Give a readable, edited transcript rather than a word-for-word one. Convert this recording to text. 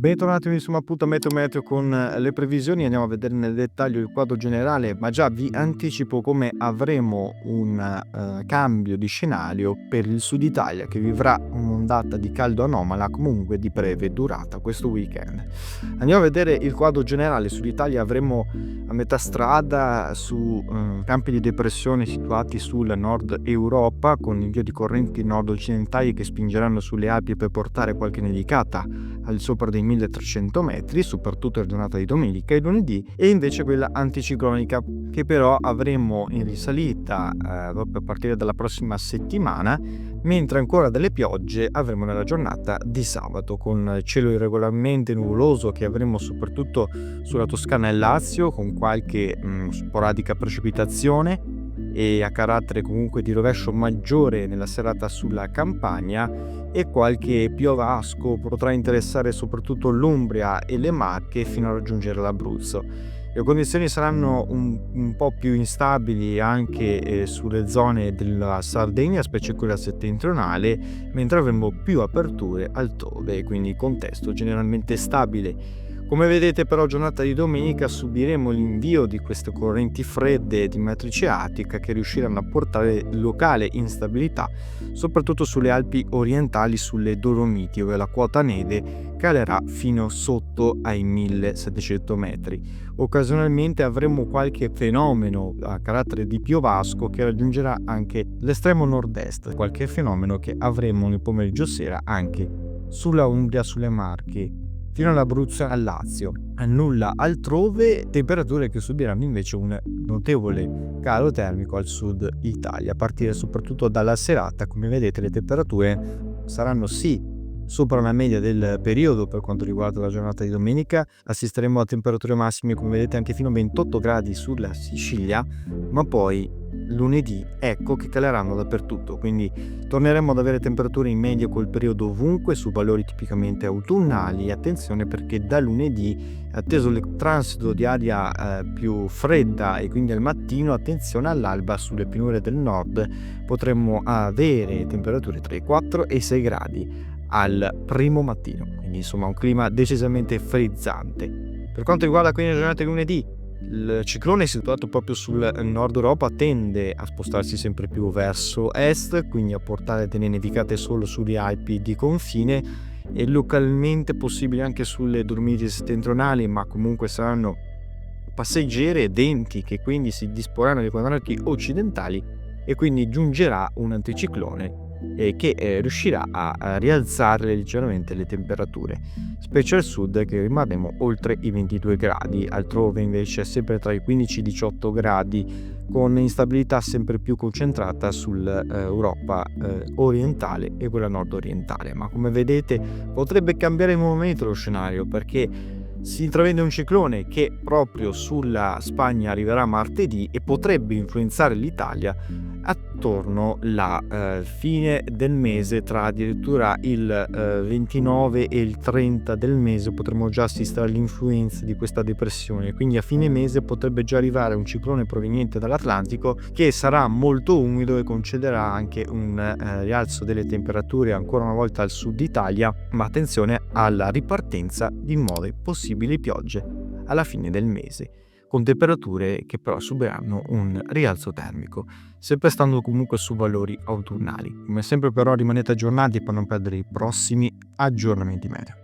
Bentornati insomma appunto a Meteo con le previsioni, andiamo a vedere nel dettaglio il quadro generale, ma già vi anticipo come avremo un cambio di scenario per il sud Italia che vivrà un'ondata di caldo anomala comunque di breve durata questo weekend. Andiamo a vedere il quadro generale. Sud Italia avremo a metà strada su campi di depressione situati sul nord Europa con invio di correnti nord-occidentali che spingeranno sulle Alpi per portare qualche nevicata al sopra dei 1300 metri, soprattutto la giornata di domenica e lunedì, e invece quella anticiclonica che però avremo in risalita proprio a partire dalla prossima settimana, mentre ancora delle piogge avremo nella giornata di sabato con cielo irregolarmente nuvoloso che avremo soprattutto sulla Toscana e Lazio con qualche sporadica precipitazione e a carattere comunque di rovescio maggiore nella serata sulla Campania, e qualche piovasco potrà interessare soprattutto l'Umbria e le Marche fino a raggiungere l'Abruzzo. Le condizioni saranno un po' più instabili anche sulle zone della Sardegna, specie quella settentrionale, mentre avremo più aperture altrove, quindi contesto generalmente stabile. Come vedete però giornata di domenica subiremo l'invio di queste correnti fredde di matrice attica che riusciranno a portare locale instabilità soprattutto sulle Alpi orientali, sulle Dolomiti, dove la quota neve calerà fino sotto ai 1700 metri. Occasionalmente avremo qualche fenomeno a carattere di piovasco che raggiungerà anche l'estremo nord-est, qualche fenomeno che avremo nel pomeriggio sera anche sulla Umbria, sulle Marche, fino all'Abruzzo e al Lazio. A nulla altrove, temperature che subiranno invece un notevole calo termico al sud Italia, a partire soprattutto dalla serata. Come vedete le temperature saranno sì sopra la media del periodo per quanto riguarda la giornata di domenica, assisteremo a temperature massime come vedete anche fino a 28 gradi sulla Sicilia, ma poi lunedì ecco che caleranno dappertutto, quindi torneremo ad avere temperature in media col periodo ovunque su valori tipicamente autunnali. Attenzione perché da lunedì, atteso il transito di aria più fredda e quindi al mattino, attenzione all'alba sulle pianure del nord potremmo avere temperature tra i 4 e i 6 gradi al primo mattino, quindi insomma un clima decisamente frizzante. Per quanto riguarda quindi la giornata di lunedì, il ciclone situato proprio sul nord Europa tende a spostarsi sempre più verso est, quindi a portare delle nevicate solo sulle Alpi di confine e localmente possibili anche sulle Dolomiti settentrionali, ma comunque saranno passeggere e denti che quindi si disporranno nei quadranti occidentali, e quindi giungerà un anticiclone che riuscirà a rialzare leggermente le temperature, specie al sud che rimarremo oltre i 22 gradi, altrove invece sempre tra i 15 e i 18 gradi, con instabilità sempre più concentrata sull'Europa orientale e quella nord-orientale. Ma come vedete potrebbe cambiare in un momento lo scenario, perché si intravede un ciclone che proprio sulla Spagna arriverà martedì e potrebbe influenzare l'Italia attorno alla fine del mese, tra addirittura il 29 e il 30 del mese potremo già assistere all'influenza di questa depressione, quindi a fine mese potrebbe già arrivare un ciclone proveniente dall'Atlantico che sarà molto umido e concederà anche un rialzo delle temperature ancora una volta al sud Italia, ma attenzione alla ripartenza di nuove possibili piogge alla fine del mese, con temperature che però subiranno un rialzo termico, sempre stando comunque su valori autunnali. Come sempre però rimanete aggiornati per non perdere i prossimi aggiornamenti meteo.